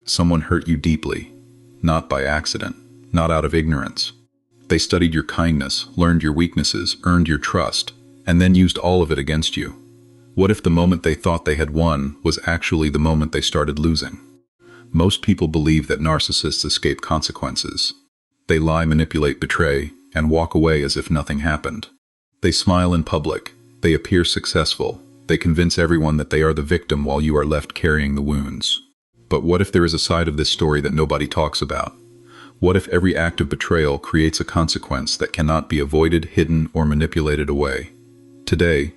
Someone hurt you deeply, not by accident, not out of ignorance. They studied your kindness, learned your weaknesses, earned your trust, and then used all of it against you. What if the moment they thought they had won was actually the moment they started losing? Most people believe that narcissists escape consequences. They lie, manipulate, betray, and walk away as if nothing happened. They smile in public, they appear successful, they convince everyone that they are the victim while you are left carrying the wounds. But what if there is a side of this story that nobody talks about? What if every act of betrayal creates a consequence that cannot be avoided, hidden, or manipulated away? Today,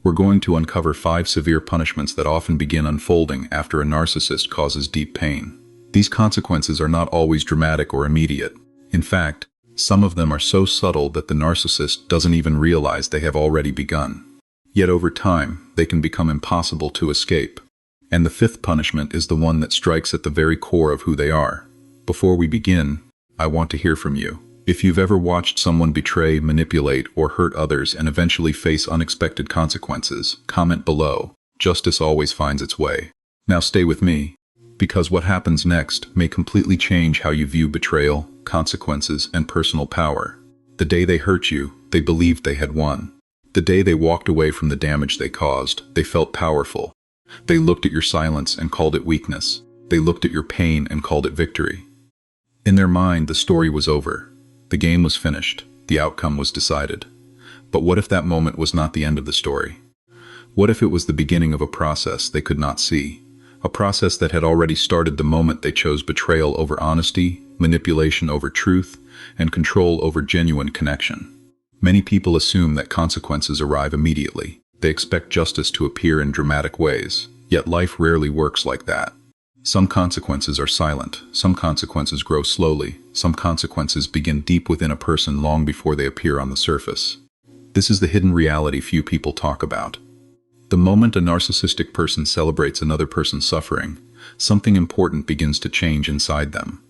we're going to uncover 5 severe punishments that often begin unfolding after a narcissist causes deep pain. These consequences are not always dramatic or immediate. In fact, some of them are so subtle that the narcissist doesn't even realize they have already begun. Yet over time, they can become impossible to escape. And the 5th punishment is the one that strikes at the very core of who they are. Before we begin, I want to hear from you. If you've ever watched someone betray, manipulate, or hurt others and eventually face unexpected consequences, comment below. Justice always finds its way. Now stay with me, because what happens next may completely change how you view betrayal, consequences, and personal power. The day they hurt you, they believed they had won. The day they walked away from the damage they caused, they felt powerful. They looked at your silence and called it weakness. They looked at your pain and called it victory. In their mind, the story was over. The game was finished. The outcome was decided. But what if that moment was not the end of the story? What if it was the beginning of a process they could not see? A process that had already started the moment they chose betrayal over honesty, manipulation over truth, and control over genuine connection. Many people assume that consequences arrive immediately. They expect justice to appear in dramatic ways. Yet life rarely works like that. Some consequences are silent, some consequences grow slowly, some consequences begin deep within a person long before they appear on the surface. This is the hidden reality few people talk about. The moment a narcissistic person celebrates another person's suffering, something important begins to change inside them.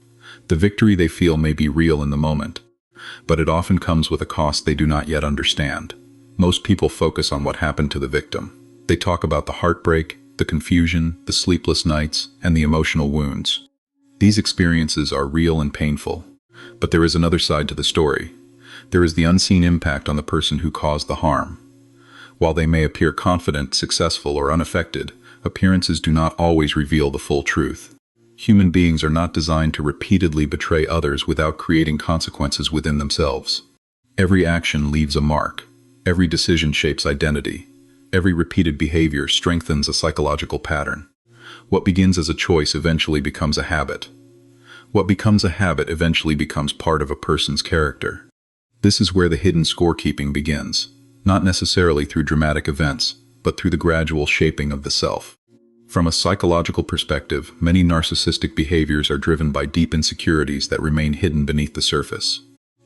The victory they feel may be real in the moment, but it often comes with a cost they do not yet understand. Most people focus on what happened to the victim. They talk about the heartbreak, the confusion, the sleepless nights, and the emotional wounds. These experiences are real and painful. But there is another side to the story. There is the unseen impact on the person who caused the harm. While they may appear confident, successful, or unaffected, appearances do not always reveal the full truth. Human beings are not designed to repeatedly betray others without creating consequences within themselves. Every action leaves a mark. Every decision shapes identity. Every repeated behavior strengthens a psychological pattern. What begins as a choice eventually becomes a habit. What becomes a habit eventually becomes part of a person's character. This is where the hidden scorekeeping begins, not necessarily through dramatic events, but through the gradual shaping of the self. From a psychological perspective, many narcissistic behaviors are driven by deep insecurities that remain hidden beneath the surface.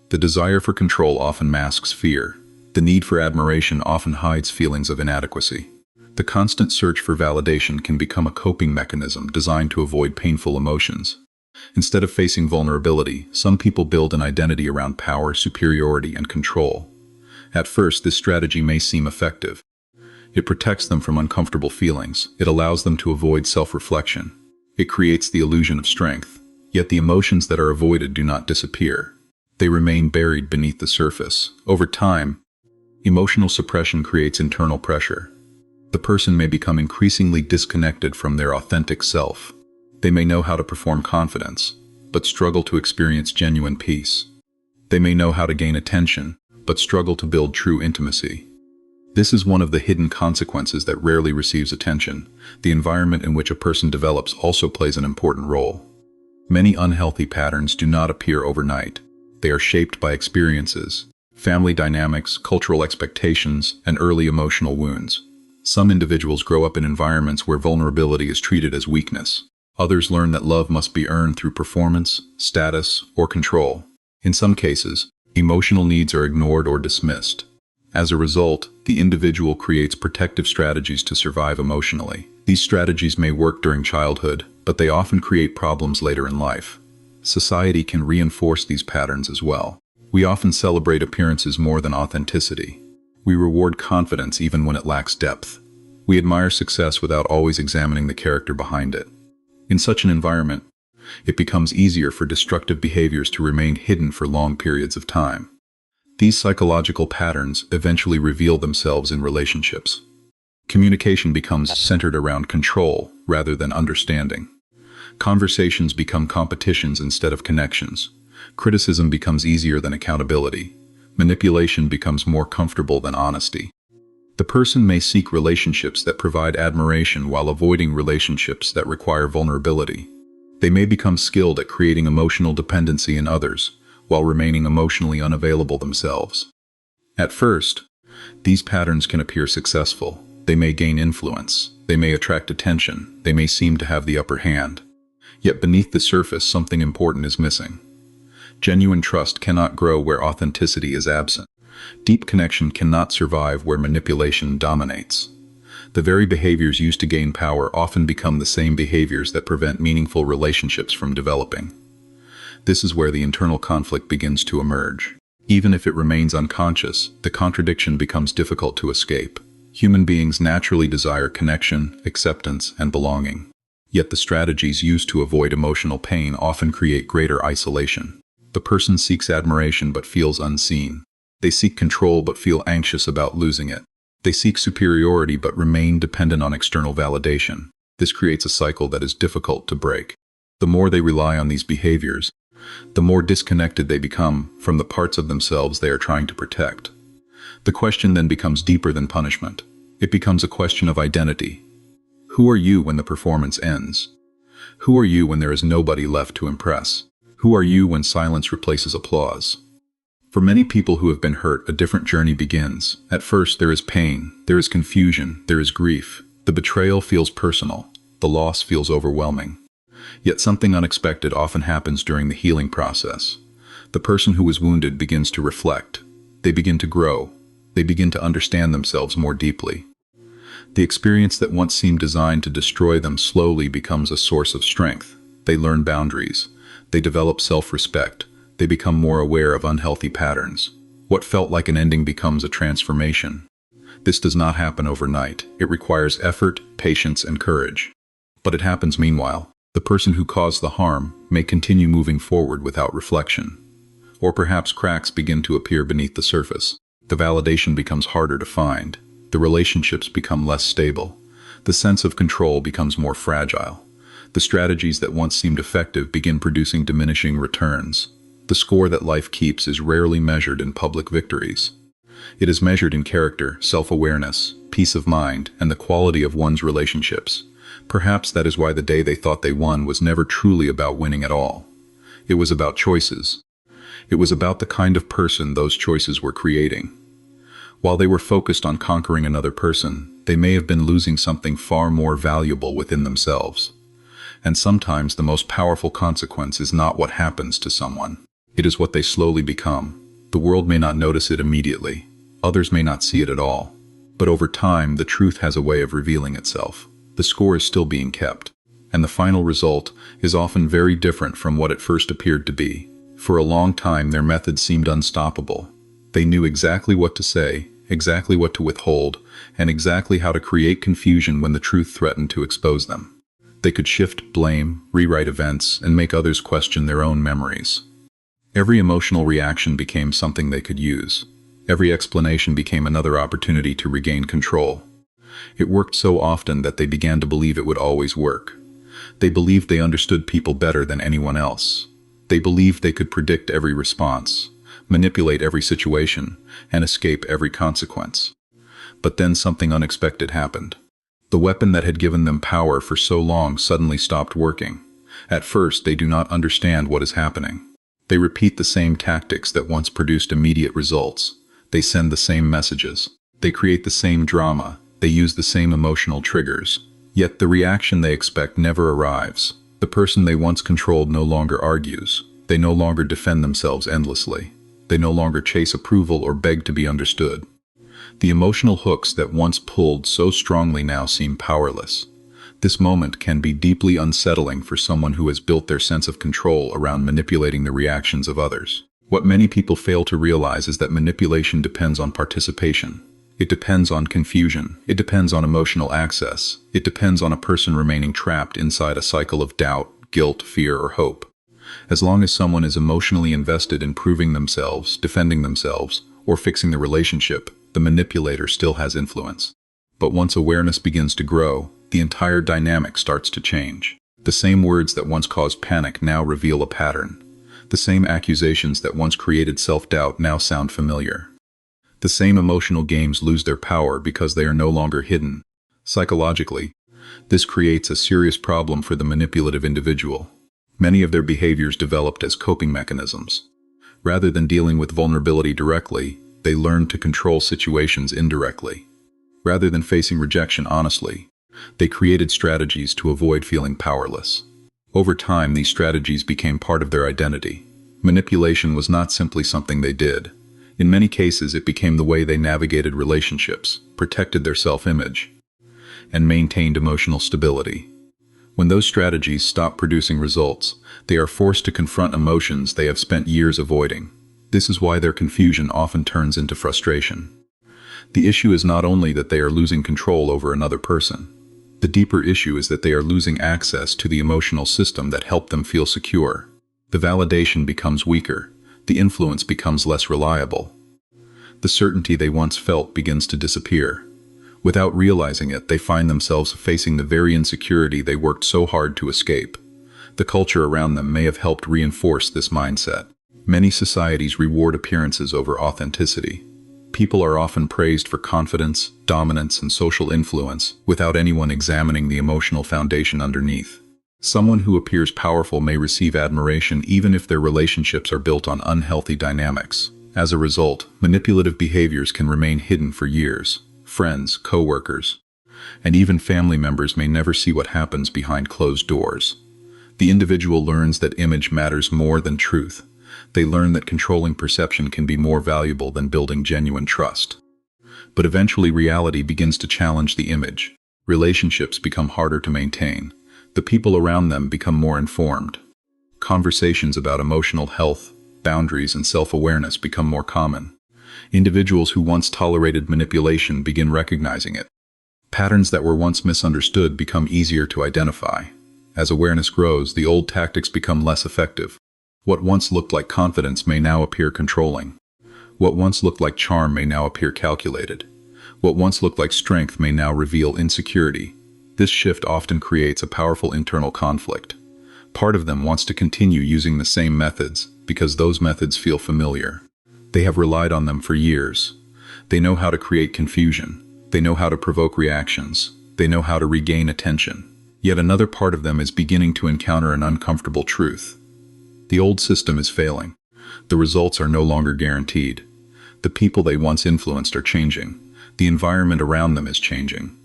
The desire for control often masks fear. The need for admiration often hides feelings of inadequacy. The constant search for validation can become a coping mechanism designed to avoid painful emotions. Instead of facing vulnerability, some people build an identity around power, superiority, and control. At first, this strategy may seem effective. It protects them from uncomfortable feelings. It allows them to avoid self-reflection. It creates the illusion of strength. Yet the emotions that are avoided do not disappear. They remain buried beneath the surface. Over time, emotional suppression creates internal pressure. The person may become increasingly disconnected from their authentic self. They may know how to perform confidence, but struggle to experience genuine peace. They may know how to gain attention, but struggle to build true intimacy. This is one of the hidden consequences that rarely receives attention. The environment in which a person develops also plays an important role. Many unhealthy patterns do not appear overnight. They are shaped by experiences, family dynamics, cultural expectations, and early emotional wounds. Some individuals grow up in environments where vulnerability is treated as weakness. Others learn that love must be earned through performance, status, or control. In some cases, emotional needs are ignored or dismissed. As a result, the individual creates protective strategies to survive emotionally. These strategies may work during childhood, but they often create problems later in life. Society can reinforce these patterns as well. We often celebrate appearances more than authenticity. We reward confidence even when it lacks depth. We admire success without always examining the character behind it. In such an environment, it becomes easier for destructive behaviors to remain hidden for long periods of time. These psychological patterns eventually reveal themselves in relationships. Communication becomes centered around control rather than understanding. Conversations become competitions instead of connections. Criticism becomes easier than accountability. Manipulation becomes more comfortable than honesty. The person may seek relationships that provide admiration while avoiding relationships that require vulnerability. They may become skilled at creating emotional dependency in others, while remaining emotionally unavailable themselves. At first, these patterns can appear successful. They may gain influence. They may attract attention. They may seem to have the upper hand. Yet beneath the surface, something important is missing. Genuine trust cannot grow where authenticity is absent. Deep connection cannot survive where manipulation dominates. The very behaviors used to gain power often become the same behaviors that prevent meaningful relationships from developing. This is where the internal conflict begins to emerge. Even if it remains unconscious, the contradiction becomes difficult to escape. Human beings naturally desire connection, acceptance, and belonging. Yet the strategies used to avoid emotional pain often create greater isolation. The person seeks admiration but feels unseen. They seek control but feel anxious about losing it. They seek superiority but remain dependent on external validation. This creates a cycle that is difficult to break. The more they rely on these behaviors, the more disconnected they become from the parts of themselves they are trying to protect. The question then becomes deeper than punishment. It becomes a question of identity. Who are you when the performance ends? Who are you when there is nobody left to impress? Who are you when silence replaces applause? For many people who have been hurt, a different journey begins. At first, there is pain, there is confusion, there is grief. The betrayal feels personal. The loss feels overwhelming. Yet something unexpected often happens during the healing process. The person who was wounded begins to reflect. They begin to grow. They begin to understand themselves more deeply. The experience that once seemed designed to destroy them slowly becomes a source of strength. They learn boundaries. They develop self-respect. They become more aware of unhealthy patterns. What felt like an ending becomes a transformation. This does not happen overnight. It requires effort, patience, and courage. But it happens meanwhile. The person who caused the harm may continue moving forward without reflection. Or perhaps cracks begin to appear beneath the surface. The validation becomes harder to find. The relationships become less stable. The sense of control becomes more fragile. The strategies that once seemed effective begin producing diminishing returns. The score that life keeps is rarely measured in public victories. It is measured in character, self-awareness, peace of mind, and the quality of one's relationships. Perhaps that is why the day they thought they won was never truly about winning at all. It was about choices. It was about the kind of person those choices were creating. While they were focused on conquering another person, they may have been losing something far more valuable within themselves. And sometimes the most powerful consequence is not what happens to someone. It is what they slowly become. The world may not notice it immediately. Others may not see it at all. But over time, the truth has a way of revealing itself. The score is still being kept. And the final result is often very different from what it first appeared to be. For a long time, their methods seemed unstoppable. They knew exactly what to say, exactly what to withhold, and exactly how to create confusion when the truth threatened to expose them. They could shift blame, rewrite events, and make others question their own memories. Every emotional reaction became something they could use. Every explanation became another opportunity to regain control. It worked so often that they began to believe it would always work. They believed they understood people better than anyone else. They believed they could predict every response, manipulate every situation, and escape every consequence. But then something unexpected happened. The weapon that had given them power for so long suddenly stopped working. At first, they do not understand what is happening. They repeat the same tactics that once produced immediate results. They send the same messages. They create the same drama. They use the same emotional triggers. Yet the reaction they expect never arrives. The person they once controlled no longer argues. They no longer defend themselves endlessly. They no longer chase approval or beg to be understood. The emotional hooks that once pulled so strongly now seem powerless. This moment can be deeply unsettling for someone who has built their sense of control around manipulating the reactions of others. What many people fail to realize is that manipulation depends on participation. It depends on confusion. It depends on emotional access. It depends on a person remaining trapped inside a cycle of doubt, guilt, fear, or hope. As long as someone is emotionally invested in proving themselves, defending themselves, or fixing the relationship, the manipulator still has influence. But once awareness begins to grow, the entire dynamic starts to change. The same words that once caused panic now reveal a pattern. The same accusations that once created self-doubt now sound familiar. The same emotional games lose their power because they are no longer hidden. Psychologically, this creates a serious problem for the manipulative individual. Many of their behaviors developed as coping mechanisms. Rather than dealing with vulnerability directly, they learned to control situations indirectly. Rather than facing rejection honestly, they created strategies to avoid feeling powerless. Over time, these strategies became part of their identity. Manipulation was not simply something they did. In many cases, it became the way they navigated relationships, protected their self-image, and maintained emotional stability. When those strategies stop producing results, they are forced to confront emotions they have spent years avoiding. This is why their confusion often turns into frustration. The issue is not only that they are losing control over another person. The deeper issue is that they are losing access to the emotional system that helped them feel secure. The validation becomes weaker. The influence becomes less reliable. The certainty they once felt begins to disappear. Without realizing it, they find themselves facing the very insecurity they worked so hard to escape. The culture around them may have helped reinforce this mindset. Many societies reward appearances over authenticity. People are often praised for confidence, dominance, and social influence, without anyone examining the emotional foundation underneath. Someone who appears powerful may receive admiration even if their relationships are built on unhealthy dynamics. As a result, manipulative behaviors can remain hidden for years. Friends, co-workers, and even family members may never see what happens behind closed doors. The individual learns that image matters more than truth. They learn that controlling perception can be more valuable than building genuine trust. But eventually reality begins to challenge the image. Relationships become harder to maintain. The people around them become more informed. Conversations about emotional health, boundaries, and self-awareness become more common. Individuals who once tolerated manipulation begin recognizing it. Patterns that were once misunderstood become easier to identify. As awareness grows, the old tactics become less effective. What once looked like confidence may now appear controlling. What once looked like charm may now appear calculated. What once looked like strength may now reveal insecurity. This shift often creates a powerful internal conflict. Part of them wants to continue using the same methods because those methods feel familiar. They have relied on them for years. They know how to create confusion. They know how to provoke reactions. They know how to regain attention. Yet another part of them is beginning to encounter an uncomfortable truth. The old system is failing. The results are no longer guaranteed. The people they once influenced are changing. The environment around them is changing.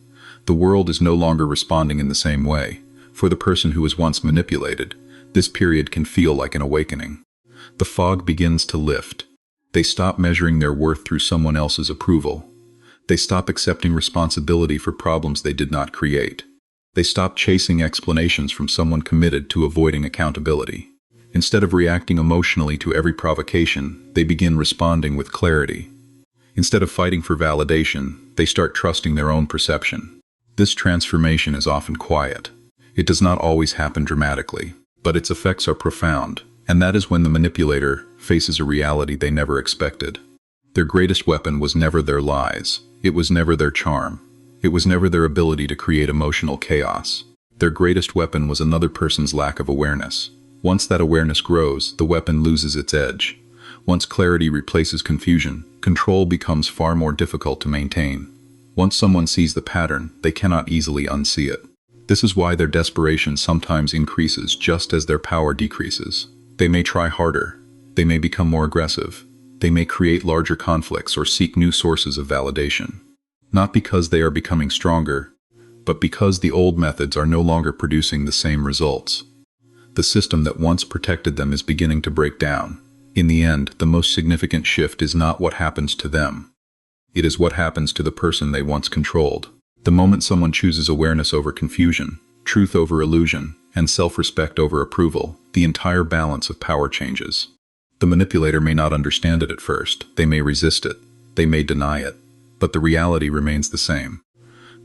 The world is no longer responding in the same way. For the person who was once manipulated, this period can feel like an awakening. The fog begins to lift. They stop measuring their worth through someone else's approval. They stop accepting responsibility for problems they did not create. They stop chasing explanations from someone committed to avoiding accountability. Instead of reacting emotionally to every provocation, they begin responding with clarity. Instead of fighting for validation, they start trusting their own perception. This transformation is often quiet. It does not always happen dramatically, but its effects are profound, and that is when the manipulator faces a reality they never expected. Their greatest weapon was never their lies. It was never their charm. It was never their ability to create emotional chaos. Their greatest weapon was another person's lack of awareness. Once that awareness grows, the weapon loses its edge. Once clarity replaces confusion, control becomes far more difficult to maintain. Once someone sees the pattern, they cannot easily unsee it. This is why their desperation sometimes increases just as their power decreases. They may try harder. They may become more aggressive. They may create larger conflicts or seek new sources of validation. Not because they are becoming stronger, but because the old methods are no longer producing the same results. The system that once protected them is beginning to break down. In the end, the most significant shift is not what happens to them. It is what happens to the person they once controlled. The moment someone chooses awareness over confusion, truth over illusion, and self-respect over approval, the entire balance of power changes. The manipulator may not understand it at first. They may resist it. They may deny it. but the reality remains the same.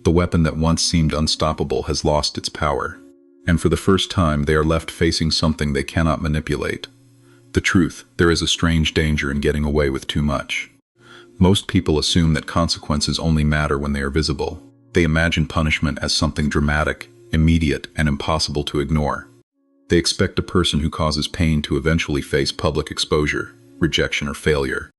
The weapon that once seemed unstoppable has lost its power, and for the first time they are left facing something they cannot manipulate. The truth: there is a strange danger in getting away with too much. Most people assume that consequences only matter when they are visible. They imagine punishment as something dramatic, immediate, and impossible to ignore. They expect a person who causes pain to eventually face public exposure, rejection, or failure.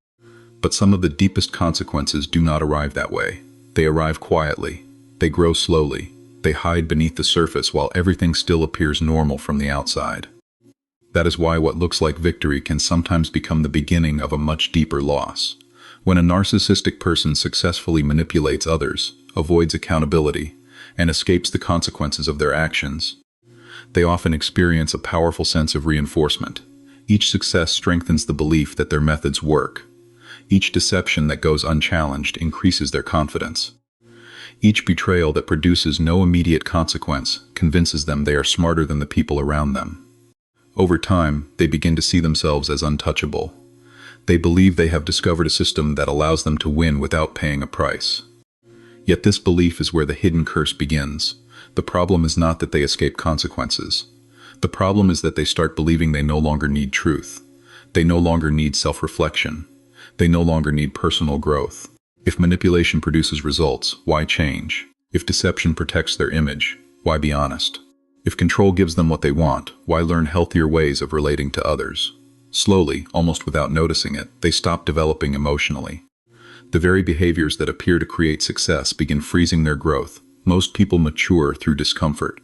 But some of the deepest consequences do not arrive that way. They arrive quietly. They grow slowly. They hide beneath the surface while everything still appears normal from the outside. That is why what looks like victory can sometimes become the beginning of a much deeper loss. When a narcissistic person successfully manipulates others, avoids accountability, and escapes the consequences of their actions, they often experience a powerful sense of reinforcement. Each success strengthens the belief that their methods work. Each deception that goes unchallenged increases their confidence. Each betrayal that produces no immediate consequence convinces them they are smarter than the people around them. Over time, they begin to see themselves as untouchable. They believe they have discovered a system that allows them to win without paying a price. Yet this belief is where the hidden curse begins. The problem is not that they escape consequences. The problem is that they start believing they no longer need truth. They no longer need self-reflection. They no longer need personal growth. If manipulation produces results, why change? If deception protects their image, why be honest? If control gives them what they want, why learn healthier ways of relating to others? Slowly, almost without noticing it, they stop developing emotionally. The very behaviors that appear to create success begin freezing their growth. Most people mature through discomfort.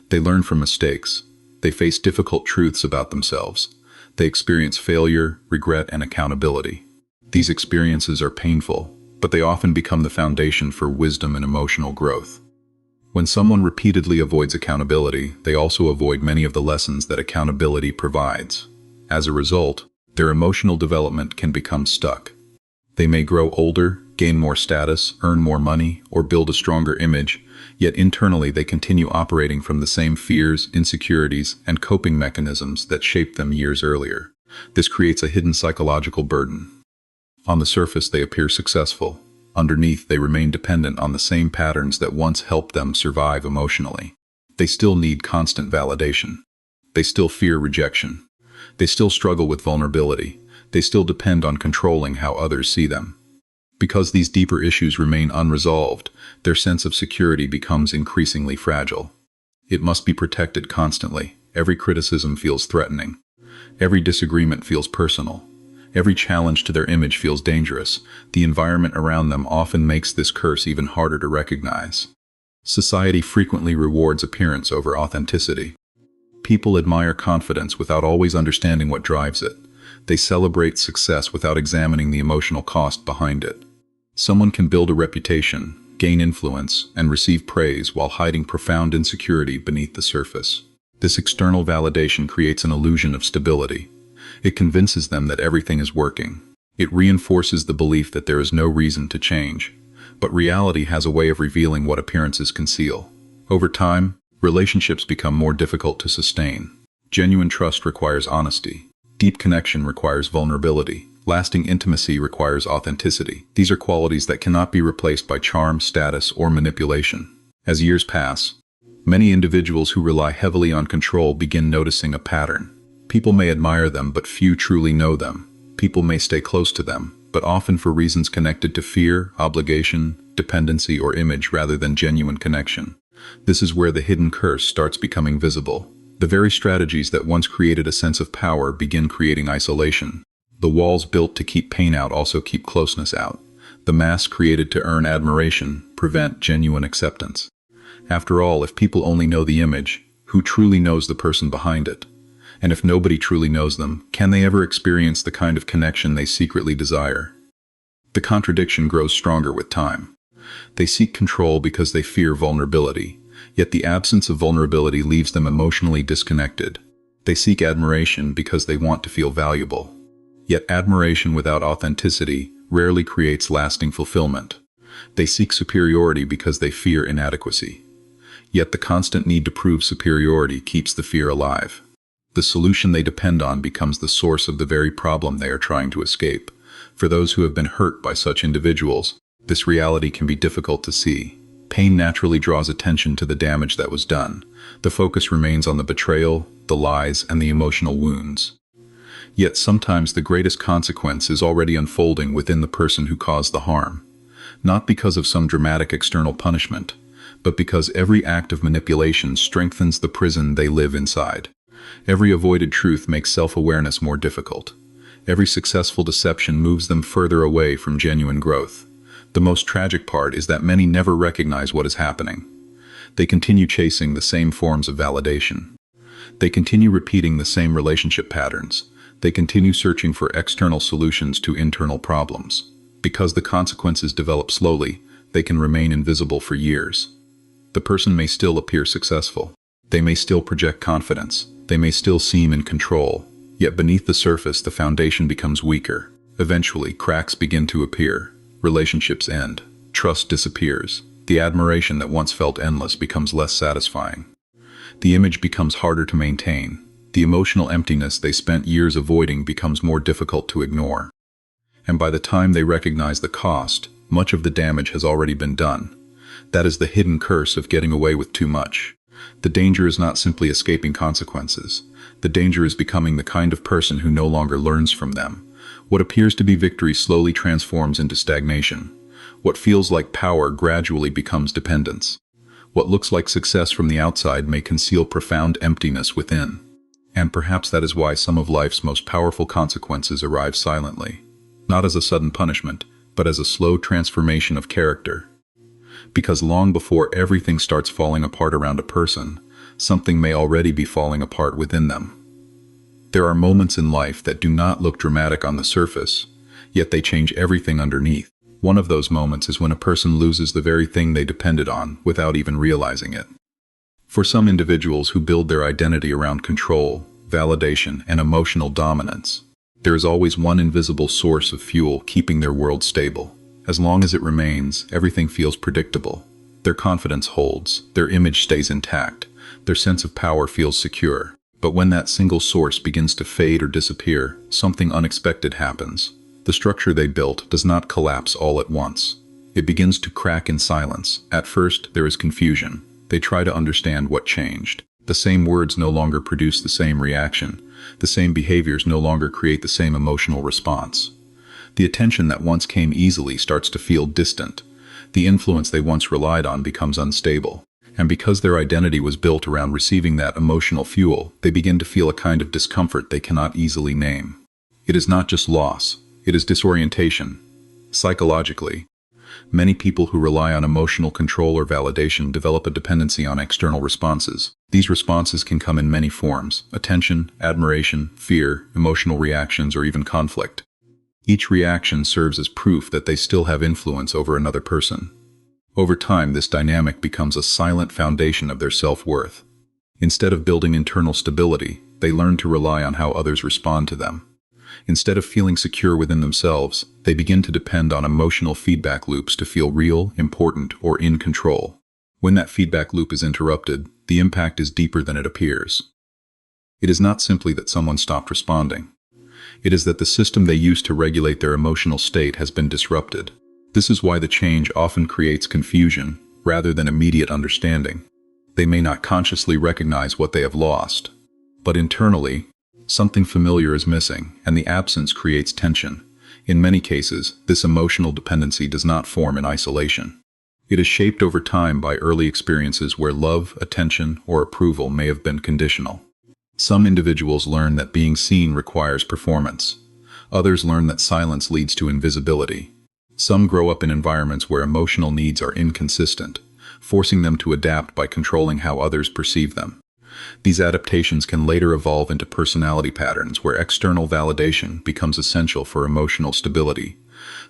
They learn from mistakes. They face difficult truths about themselves. They experience failure, regret, and accountability. These experiences are painful, but they often become the foundation for wisdom and emotional growth. When someone repeatedly avoids accountability, they also avoid many of the lessons that accountability provides. As a result, their emotional development can become stuck. They may grow older, gain more status, earn more money, or build a stronger image, yet internally they continue operating from the same fears, insecurities, and coping mechanisms that shaped them years earlier. This creates a hidden psychological burden. On the surface, they appear successful. Underneath, they remain dependent on the same patterns that once helped them survive emotionally. They still need constant validation. They still fear rejection. They still struggle with vulnerability. They still depend on controlling how others see them. Because these deeper issues remain unresolved, their sense of security becomes increasingly fragile. It must be protected constantly. Every criticism feels threatening. Every disagreement feels personal. Every challenge to their image feels dangerous. The environment around them often makes this curse even harder to recognize. Society frequently rewards appearance over authenticity. People admire confidence without always understanding what drives it. They celebrate success without examining the emotional cost behind it. Someone can build a reputation, gain influence, and receive praise while hiding profound insecurity beneath the surface. This external validation creates an illusion of stability. It convinces them that everything is working. It reinforces the belief that there is no reason to change. But reality has a way of revealing what appearances conceal. Over time, relationships become more difficult to sustain. Genuine trust requires honesty. Deep connection requires vulnerability. Lasting intimacy requires authenticity. These are qualities that cannot be replaced by charm, status, or manipulation. As years pass, many individuals who rely heavily on control begin noticing a pattern. People may admire them, but few truly know them. People may stay close to them, but often for reasons connected to fear, obligation, dependency, or image rather than genuine connection. This is where the hidden curse starts becoming visible. The very strategies that once created a sense of power begin creating isolation. The walls built to keep pain out also keep closeness out. The masks created to earn admiration prevent genuine acceptance. After all, if people only know the image, who truly knows the person behind it? And if nobody truly knows them, can they ever experience the kind of connection they secretly desire? The contradiction grows stronger with time. They seek control because they fear vulnerability, yet the absence of vulnerability leaves them emotionally disconnected. They seek admiration because they want to feel valuable, yet admiration without authenticity rarely creates lasting fulfillment. They seek superiority because they fear inadequacy, yet the constant need to prove superiority keeps the fear alive. The solution they depend on becomes the source of the very problem they are trying to escape. For those who have been hurt by such individuals, This reality can be difficult to see. Pain naturally draws attention to the damage that was done. The focus remains on the betrayal, the lies, and the emotional wounds. Yet sometimes the greatest consequence is already unfolding within the person who caused the harm. Not because of some dramatic external punishment, but because every act of manipulation strengthens the prison they live inside. Every avoided truth makes self-awareness more difficult. Every successful deception moves them further away from genuine growth. The most tragic part is that many never recognize what is happening. They continue chasing the same forms of validation. They continue repeating the same relationship patterns. They continue searching for external solutions to internal problems. Because the consequences develop slowly, they can remain invisible for years. The person may still appear successful. They may still project confidence. They may still seem in control. Yet beneath the surface, the foundation becomes weaker. Eventually, cracks begin to appear. Relationships end. Trust disappears. The admiration that once felt endless becomes less satisfying. The image becomes harder to maintain. The emotional emptiness they spent years avoiding becomes more difficult to ignore. And by the time they recognize the cost, much of the damage has already been done. That is the hidden curse of getting away with too much. The danger is not simply escaping consequences. The danger is becoming the kind of person who no longer learns from them. What appears to be victory slowly transforms into stagnation. What feels like power gradually becomes dependence. What looks like success from the outside may conceal profound emptiness within. And perhaps that is why some of life's most powerful consequences arrive silently. Not as a sudden punishment, but as a slow transformation of character. Because long before everything starts falling apart around a person, something may already be falling apart within them. There are moments in life that do not look dramatic on the surface, yet they change everything underneath. One of those moments is when a person loses the very thing they depended on without even realizing it. For some individuals who build their identity around control, validation, and emotional dominance, there is always one invisible source of fuel keeping their world stable. As long as it remains, everything feels predictable. Their confidence holds, their image stays intact, their sense of power feels secure. But when that single source begins to fade or disappear, something unexpected happens. The structure they built does not collapse all at once. It begins to crack in silence. At first, there is confusion. They try to understand what changed. The same words no longer produce the same reaction. The same behaviors no longer create the same emotional response. The attention that once came easily starts to feel distant. The influence they once relied on becomes unstable. And because their identity was built around receiving that emotional fuel, they begin to feel a kind of discomfort they cannot easily name. It is not just loss, it is disorientation. Psychologically, many people who rely on emotional control or validation develop a dependency on external responses. These responses can come in many forms: attention, admiration, fear, emotional reactions, or even conflict. Each reaction serves as proof that they still have influence over another person. Over time, this dynamic becomes a silent foundation of their self-worth. Instead of building internal stability, they learn to rely on how others respond to them. Instead of feeling secure within themselves, they begin to depend on emotional feedback loops to feel real, important, or in control. When that feedback loop is interrupted, the impact is deeper than it appears. It is not simply that someone stopped responding. It is that the system they used to regulate their emotional state has been disrupted. This is why the change often creates confusion, rather than immediate understanding. They may not consciously recognize what they have lost, but internally, something familiar is missing, and the absence creates tension. In many cases, this emotional dependency does not form in isolation. It is shaped over time by early experiences where love, attention, or approval may have been conditional. Some individuals learn that being seen requires performance. Others learn that silence leads to invisibility. Some grow up in environments where emotional needs are inconsistent, forcing them to adapt by controlling how others perceive them. These adaptations can later evolve into personality patterns where external validation becomes essential for emotional stability.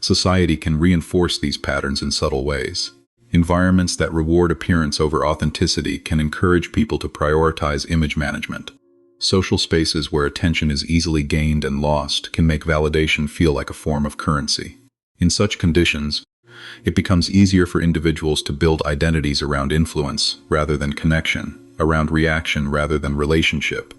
Society can reinforce these patterns in subtle ways. Environments that reward appearance over authenticity can encourage people to prioritize image management. Social spaces where attention is easily gained and lost can make validation feel like a form of currency. In such conditions, it becomes easier for individuals to build identities around influence rather than connection, around reaction rather than relationship.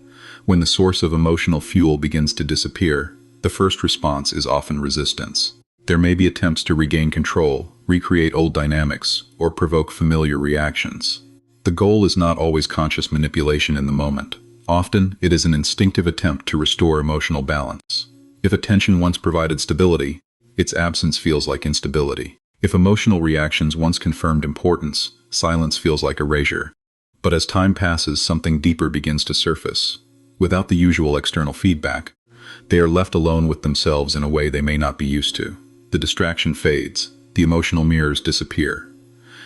When the source of emotional fuel begins to disappear, the first response is often resistance. There may be attempts to regain control, recreate old dynamics, or provoke familiar reactions. The goal is not always conscious manipulation in the moment. Often, it is an instinctive attempt to restore emotional balance. If attention once provided stability, its absence feels like instability. If emotional reactions once confirmed importance, silence feels like erasure. But as time passes, something deeper begins to surface. Without the usual external feedback, they are left alone with themselves in a way they may not be used to. The distraction fades, the emotional mirrors disappear,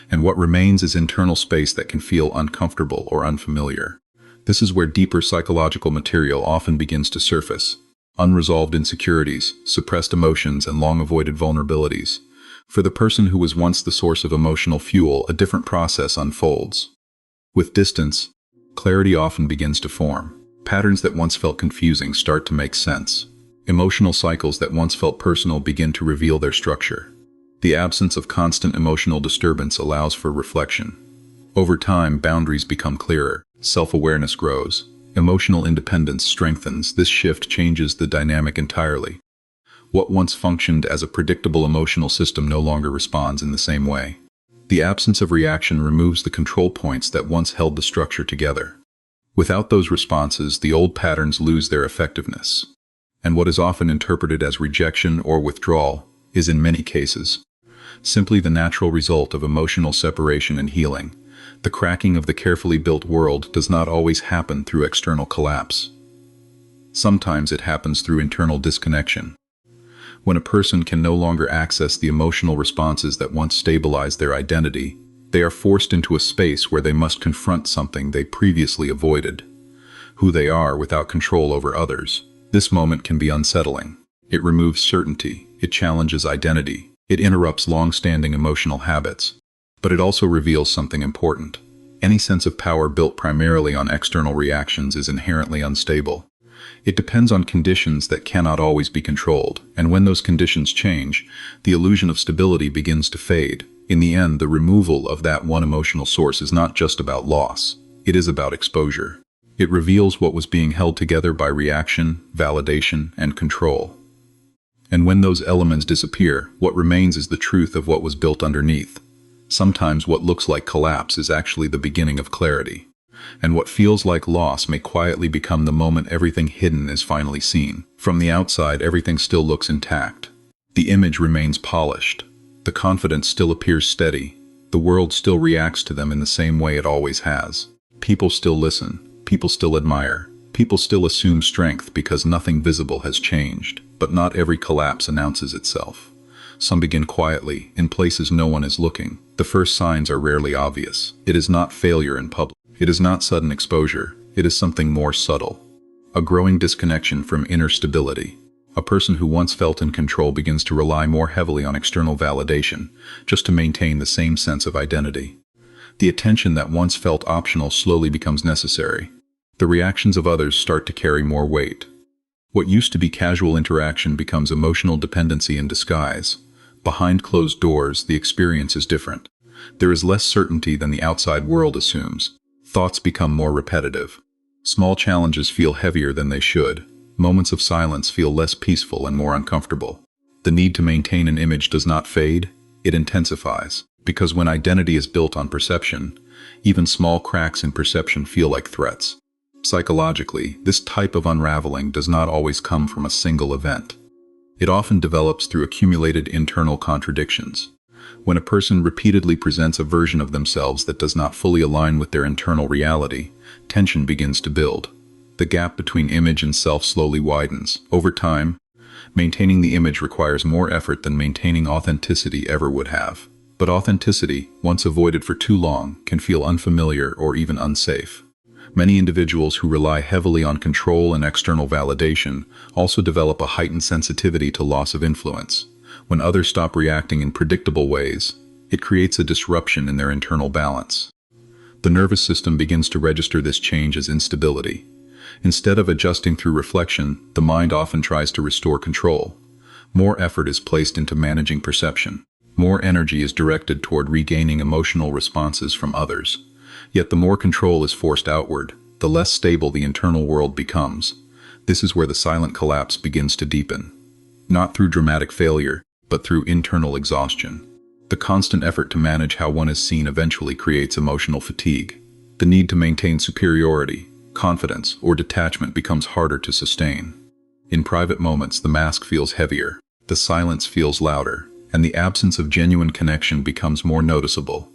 and what remains is internal space that can feel uncomfortable or unfamiliar. This is where deeper psychological material often begins to surface. Unresolved insecurities, suppressed emotions, and long-avoided vulnerabilities. For the person who was once the source of emotional fuel, a different process unfolds. With distance, clarity often begins to form. Patterns that once felt confusing start to make sense. Emotional cycles that once felt personal begin to reveal their structure. The absence of constant emotional disturbance allows for reflection. Over time, boundaries become clearer, self-awareness grows, emotional independence strengthens. This shift changes the dynamic entirely. What once functioned as a predictable emotional system no longer responds in the same way. The absence of reaction removes the control points that once held the structure together. Without those responses, the old patterns lose their effectiveness. And what is often interpreted as rejection or withdrawal is, in many cases, simply the natural result of emotional separation and healing. The cracking of the carefully built world does not always happen through external collapse. Sometimes it happens through internal disconnection. When a person can no longer access the emotional responses that once stabilized their identity, they are forced into a space where they must confront something they previously avoided. Who they are without control over others. This moment can be unsettling. It removes certainty, it challenges identity, it interrupts long-standing emotional habits. But it also reveals something important. Any sense of power built primarily on external reactions is inherently unstable. It depends on conditions that cannot always be controlled, and when those conditions change, the illusion of stability begins to fade. In the end, the removal of that one emotional source is not just about loss, it is about exposure. It reveals what was being held together by reaction, validation, and control. And when those elements disappear, what remains is the truth of what was built underneath. Sometimes what looks like collapse is actually the beginning of clarity. And what feels like loss may quietly become the moment everything hidden is finally seen. From the outside, everything still looks intact. The image remains polished. The confidence still appears steady. The world still reacts to them in the same way it always has. People still listen. People still admire. People still assume strength because nothing visible has changed. But not every collapse announces itself. Some begin quietly, in places no one is looking. The first signs are rarely obvious. It is not failure in public. It is not sudden exposure. It is something more subtle. A growing disconnection from inner stability. A person who once felt in control begins to rely more heavily on external validation, just to maintain the same sense of identity. The attention that once felt optional slowly becomes necessary. The reactions of others start to carry more weight. What used to be casual interaction becomes emotional dependency in disguise. Behind closed doors, the experience is different. There is less certainty than the outside world assumes. Thoughts become more repetitive. Small challenges feel heavier than they should. Moments of silence feel less peaceful and more uncomfortable. The need to maintain an image does not fade, it intensifies. Because when identity is built on perception, even small cracks in perception feel like threats. Psychologically, this type of unraveling does not always come from a single event. It often develops through accumulated internal contradictions. When a person repeatedly presents a version of themselves that does not fully align with their internal reality, tension begins to build. The gap between image and self slowly widens. Over time, maintaining the image requires more effort than maintaining authenticity ever would have. But authenticity, once avoided for too long, can feel unfamiliar or even unsafe. Many individuals who rely heavily on control and external validation also develop a heightened sensitivity to loss of influence. When others stop reacting in predictable ways, it creates a disruption in their internal balance. The nervous system begins to register this change as instability. Instead of adjusting through reflection, the mind often tries to restore control. More effort is placed into managing perception. More energy is directed toward regaining emotional responses from others. Yet the more control is forced outward, the less stable the internal world becomes. This is where the silent collapse begins to deepen. Not through dramatic failure, but through internal exhaustion. The constant effort to manage how one is seen eventually creates emotional fatigue. The need to maintain superiority, confidence, or detachment becomes harder to sustain. In private moments, the mask feels heavier, the silence feels louder, and the absence of genuine connection becomes more noticeable.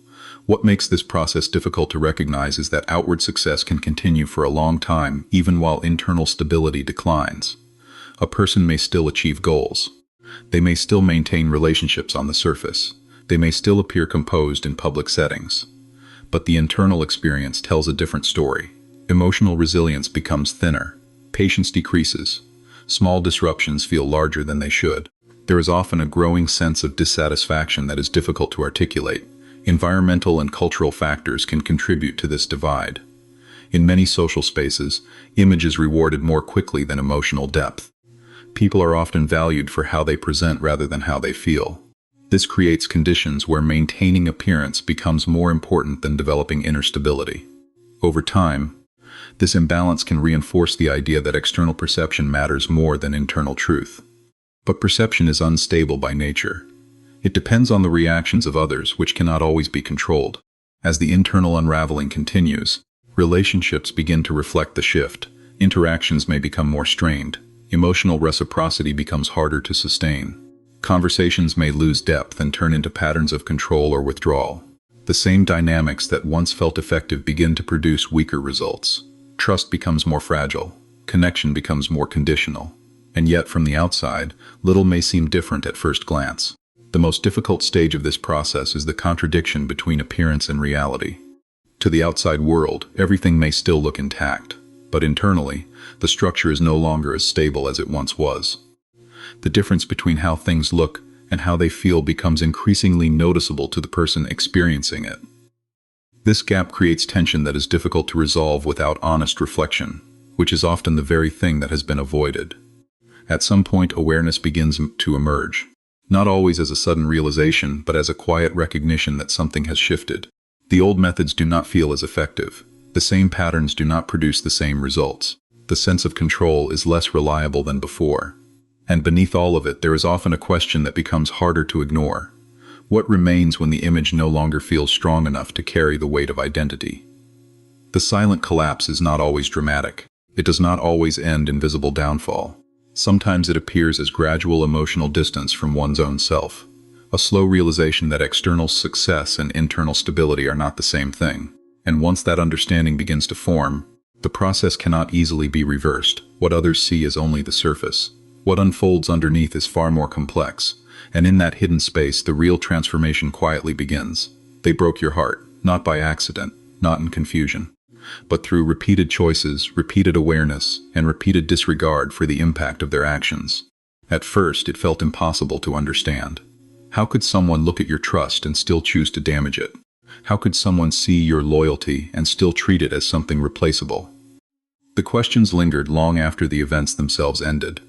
What makes this process difficult to recognize is that outward success can continue for a long time, even while internal stability declines. A person may still achieve goals. They may still maintain relationships on the surface. They may still appear composed in public settings. But the internal experience tells a different story. Emotional resilience becomes thinner. Patience decreases. Small disruptions feel larger than they should. There is often a growing sense of dissatisfaction that is difficult to articulate. Environmental and cultural factors can contribute to this divide. In many social spaces, image is rewarded more quickly than emotional depth. People are often valued for how they present rather than how they feel. This creates conditions where maintaining appearance becomes more important than developing inner stability. Over time, this imbalance can reinforce the idea that external perception matters more than internal truth. But perception is unstable by nature. It depends on the reactions of others, which cannot always be controlled. As the internal unraveling continues, relationships begin to reflect the shift. Interactions may become more strained. Emotional reciprocity becomes harder to sustain. Conversations may lose depth and turn into patterns of control or withdrawal. The same dynamics that once felt effective begin to produce weaker results. Trust becomes more fragile. Connection becomes more conditional. And yet, from the outside, little may seem different at first glance. The most difficult stage of this process is the contradiction between appearance and reality. To the outside world, everything may still look intact, but internally, the structure is no longer as stable as it once was. The difference between how things look and how they feel becomes increasingly noticeable to the person experiencing it. This gap creates tension that is difficult to resolve without honest reflection, which is often the very thing that has been avoided. At some point, awareness begins to emerge. Not always as a sudden realization, but as a quiet recognition that something has shifted. The old methods do not feel as effective. The same patterns do not produce the same results. The sense of control is less reliable than before. And beneath all of it, there is often a question that becomes harder to ignore. What remains when the image no longer feels strong enough to carry the weight of identity? The silent collapse is not always dramatic. It does not always end in visible downfall. Sometimes it appears as gradual emotional distance from one's own self, a slow realization that external success and internal stability are not the same thing. And once that understanding begins to form, the process cannot easily be reversed. What others see is only the surface. What unfolds underneath is far more complex, and in that hidden space, the real transformation quietly begins. They broke your heart, not by accident, not in confusion, but through repeated choices, repeated awareness, and repeated disregard for the impact of their actions. At first, it felt impossible to understand. How could someone look at your trust and still choose to damage it? How could someone see your loyalty and still treat it as something replaceable? The questions lingered long after the events themselves ended,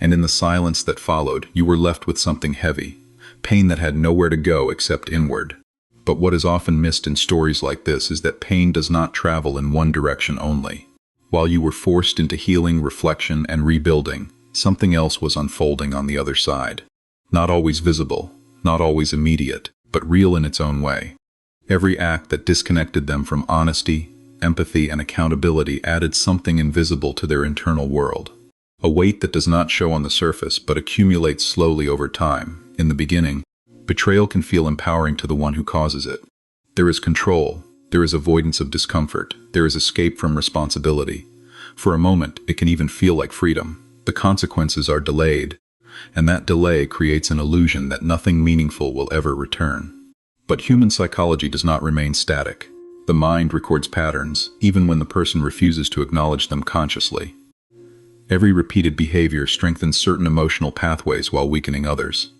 and in the silence that followed, you were left with something heavy, pain that had nowhere to go except inward. But what is often missed in stories like this is that pain does not travel in one direction only. While you were forced into healing, reflection, and rebuilding, something else was unfolding on the other side. Not always visible, not always immediate, but real in its own way. Every act that disconnected them from honesty, empathy, and accountability added something invisible to their internal world. A weight that does not show on the surface but accumulates slowly over time. In the beginning, betrayal can feel empowering to the one who causes it. There is control, there is avoidance of discomfort, there is escape from responsibility. For a moment, it can even feel like freedom. The consequences are delayed, and that delay creates an illusion that nothing meaningful will ever return. But human psychology does not remain static. The mind records patterns, even when the person refuses to acknowledge them consciously. Every repeated behavior strengthens certain emotional pathways while weakening others.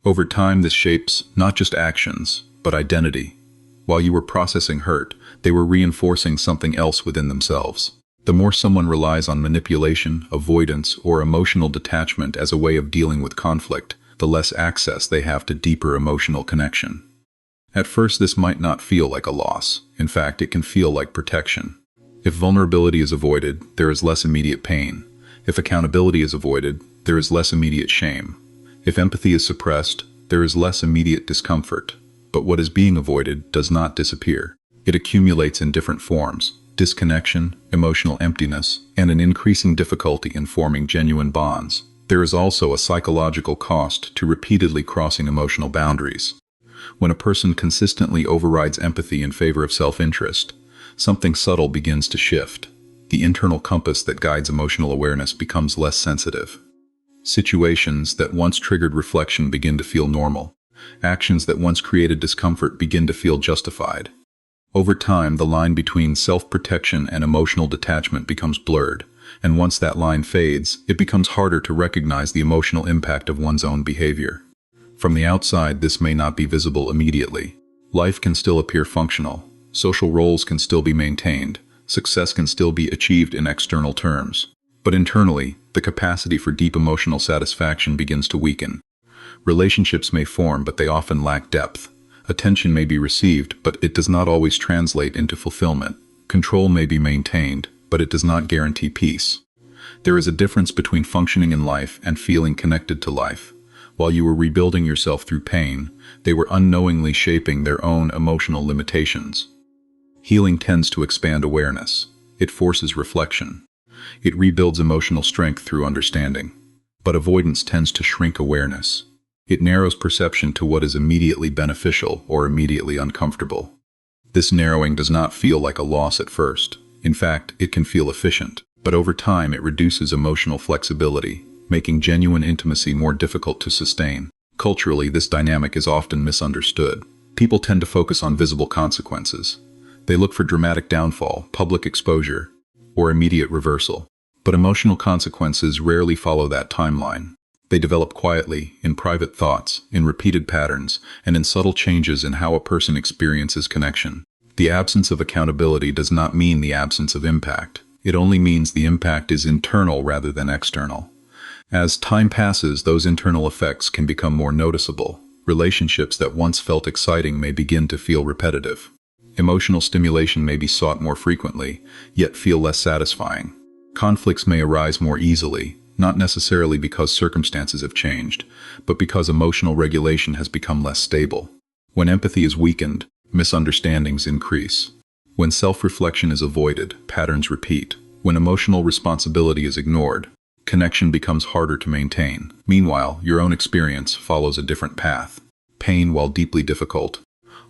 Over time, this shapes not just actions, but identity. While you were processing hurt, they were reinforcing something else within themselves. The more someone relies on manipulation, avoidance, or emotional detachment as a way of dealing with conflict, the less access they have to deeper emotional connection. At first, this might not feel like a loss. In fact, it can feel like protection. If vulnerability is avoided, there is less immediate pain. If accountability is avoided, there is less immediate shame. If empathy is suppressed, there is less immediate discomfort, but what is being avoided does not disappear. It accumulates in different forms: disconnection, emotional emptiness, and an increasing difficulty in forming genuine bonds. There is also a psychological cost to repeatedly crossing emotional boundaries. When a person consistently overrides empathy in favor of self-interest, something subtle begins to shift. The internal compass that guides emotional awareness becomes less sensitive. Situations that once triggered reflection begin to feel normal. Actions that once created discomfort begin to feel justified. Over time, the line between self-protection and emotional detachment becomes blurred, and once that line fades, it becomes harder to recognize the emotional impact of one's own behavior. From the outside, this may not be visible immediately. Life can still appear functional, social roles can still be maintained, success can still be achieved in external terms. But internally, the capacity for deep emotional satisfaction begins to weaken. Relationships may form, but they often lack depth. Attention may be received, but it does not always translate into fulfillment. Control may be maintained, but it does not guarantee peace. There is a difference between functioning in life and feeling connected to life. While you were rebuilding yourself through pain, they were unknowingly shaping their own emotional limitations. Healing tends to expand awareness. It forces reflection. It rebuilds emotional strength through understanding. But avoidance tends to shrink awareness. It narrows perception to what is immediately beneficial or immediately uncomfortable. This narrowing does not feel like a loss at first. In fact, it can feel efficient, but over time it reduces emotional flexibility, making genuine intimacy more difficult to sustain. Culturally, this dynamic is often misunderstood. People tend to focus on visible consequences. They look for dramatic downfall, public exposure, or immediate reversal. But emotional consequences rarely follow that timeline. They develop quietly, in private thoughts, in repeated patterns, and in subtle changes in how a person experiences connection. The absence of accountability does not mean the absence of impact. It only means the impact is internal rather than external. As time passes, those internal effects can become more noticeable. Relationships that once felt exciting may begin to feel repetitive. Emotional stimulation may be sought more frequently, yet feel less satisfying. Conflicts may arise more easily, not necessarily because circumstances have changed, but because emotional regulation has become less stable. When empathy is weakened, misunderstandings increase. When self-reflection is avoided, patterns repeat. When emotional responsibility is ignored, connection becomes harder to maintain. Meanwhile, your own experience follows a different path. Pain, while deeply difficult,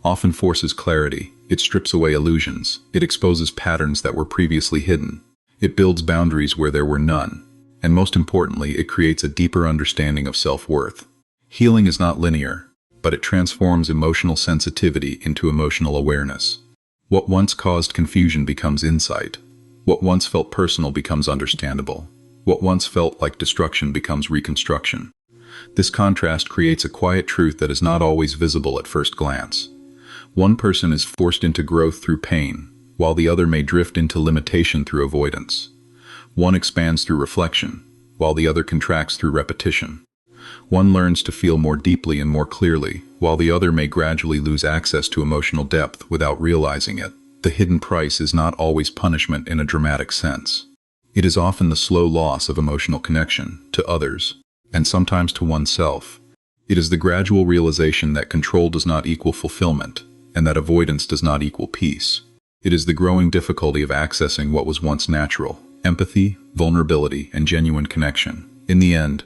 often forces clarity. It strips away illusions. It exposes patterns that were previously hidden. It builds boundaries where there were none. And most importantly, it creates a deeper understanding of self-worth. Healing is not linear, but it transforms emotional sensitivity into emotional awareness. What once caused confusion becomes insight. What once felt personal becomes understandable. What once felt like destruction becomes reconstruction. This contrast creates a quiet truth that is not always visible at first glance. One person is forced into growth through pain, while the other may drift into limitation through avoidance. One expands through reflection, while the other contracts through repetition. One learns to feel more deeply and more clearly, while the other may gradually lose access to emotional depth without realizing it. The hidden price is not always punishment in a dramatic sense. It is often the slow loss of emotional connection to others, and sometimes to oneself. It is the gradual realization that control does not equal fulfillment, and that avoidance does not equal peace. It is the growing difficulty of accessing what was once natural: empathy, vulnerability, and genuine connection. In the end,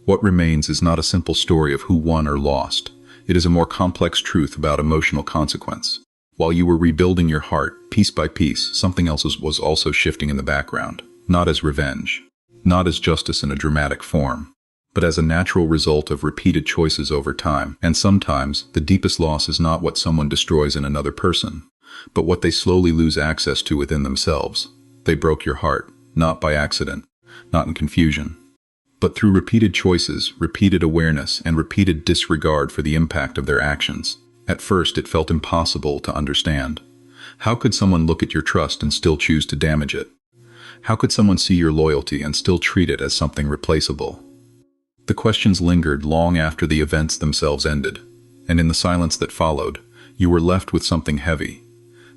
what remains is not a simple story of who won or lost. It is a more complex truth about emotional consequence. While you were rebuilding your heart, piece by piece, something else was also shifting in the background. Not as revenge, not as justice in a dramatic form, but as a natural result of repeated choices over time. And sometimes, the deepest loss is not what someone destroys in another person, but what they slowly lose access to within themselves. They broke your heart, not by accident, not in confusion, but through repeated choices, repeated awareness, and repeated disregard for the impact of their actions. At first, it felt impossible to understand. How could someone look at your trust and still choose to damage it? How could someone see your loyalty and still treat it as something replaceable? The questions lingered long after the events themselves ended, and in the silence that followed, you were left with something heavy,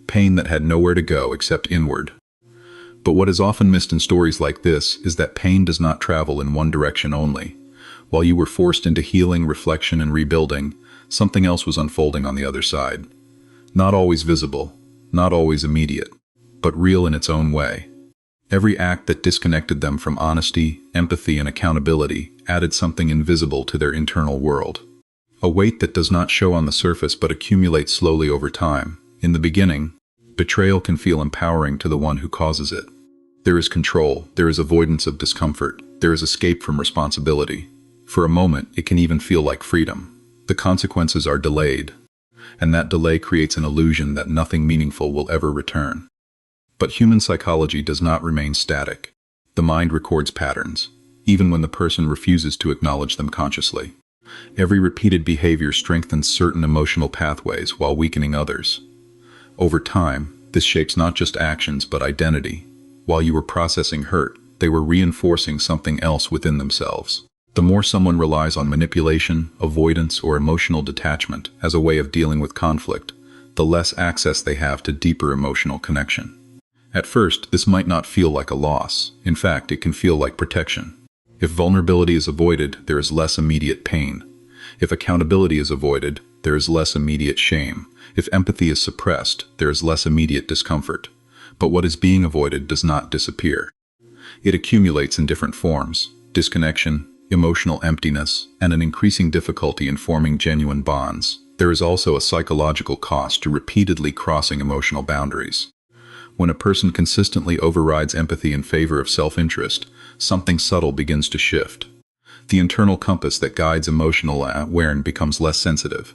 pain that had nowhere to go except inward. But what is often missed in stories like this is that pain does not travel in one direction only. While you were forced into healing, reflection, and rebuilding, something else was unfolding on the other side. Not always visible, not always immediate, but real in its own way. Every act that disconnected them from honesty, empathy, and accountability added something invisible to their internal world. A weight that does not show on the surface but accumulates slowly over time. In the beginning, betrayal can feel empowering to the one who causes it. There is control, there is avoidance of discomfort, there is escape from responsibility. For a moment, it can even feel like freedom. The consequences are delayed, and that delay creates an illusion that nothing meaningful will ever return. But human psychology does not remain static. The mind records patterns, even when the person refuses to acknowledge them consciously. Every repeated behavior strengthens certain emotional pathways while weakening others. Over time, this shapes not just actions but identity. While you were processing hurt, they were reinforcing something else within themselves. The more someone relies on manipulation, avoidance, or emotional detachment as a way of dealing with conflict, the less access they have to deeper emotional connection. At first, this might not feel like a loss. In fact, it can feel like protection. If vulnerability is avoided, there is less immediate pain. If accountability is avoided, there is less immediate shame. If empathy is suppressed, there is less immediate discomfort. But what is being avoided does not disappear. It accumulates in different forms: disconnection, emotional emptiness, and an increasing difficulty in forming genuine bonds. There is also a psychological cost to repeatedly crossing emotional boundaries. When a person consistently overrides empathy in favor of self-interest, something subtle begins to shift. The internal compass that guides emotional awareness becomes less sensitive.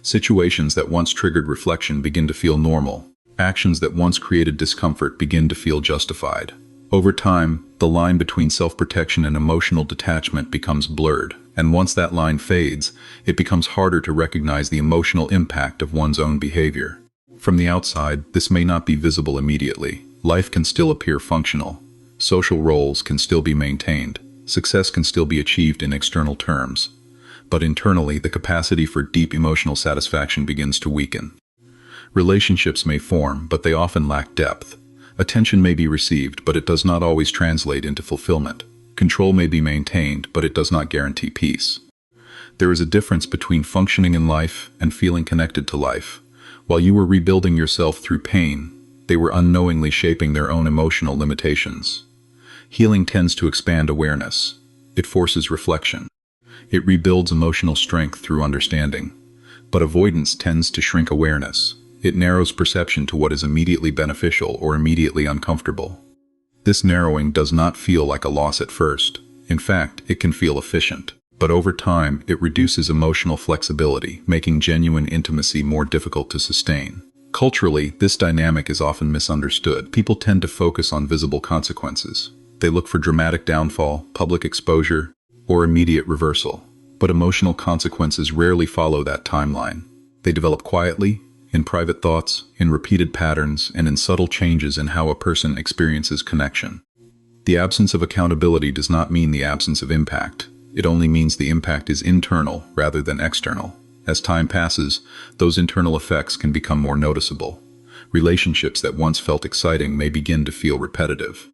Situations that once triggered reflection begin to feel normal. Actions that once created discomfort begin to feel justified. Over time, the line between self-protection and emotional detachment becomes blurred, and once that line fades, it becomes harder to recognize the emotional impact of one's own behavior. From the outside, this may not be visible immediately. Life can still appear functional. Social roles can still be maintained. Success can still be achieved in external terms. But internally, the capacity for deep emotional satisfaction begins to weaken. Relationships may form, but they often lack depth. Attention may be received, but it does not always translate into fulfillment. Control may be maintained, but it does not guarantee peace. There is a difference between functioning in life and feeling connected to life. While you were rebuilding yourself through pain, they were unknowingly shaping their own emotional limitations. Healing tends to expand awareness. It forces reflection. It rebuilds emotional strength through understanding. But avoidance tends to shrink awareness. It narrows perception to what is immediately beneficial or immediately uncomfortable. This narrowing does not feel like a loss at first. In fact, it can feel efficient. But over time, it reduces emotional flexibility, making genuine intimacy more difficult to sustain. Culturally, this dynamic is often misunderstood. People tend to focus on visible consequences. They look for dramatic downfall, public exposure, or immediate reversal. But emotional consequences rarely follow that timeline. They develop quietly, in private thoughts, in repeated patterns, and in subtle changes in how a person experiences connection. The absence of accountability does not mean the absence of impact. It only means the impact is internal rather than external. As time passes, those internal effects can become more noticeable. Relationships that once felt exciting may begin to feel repetitive.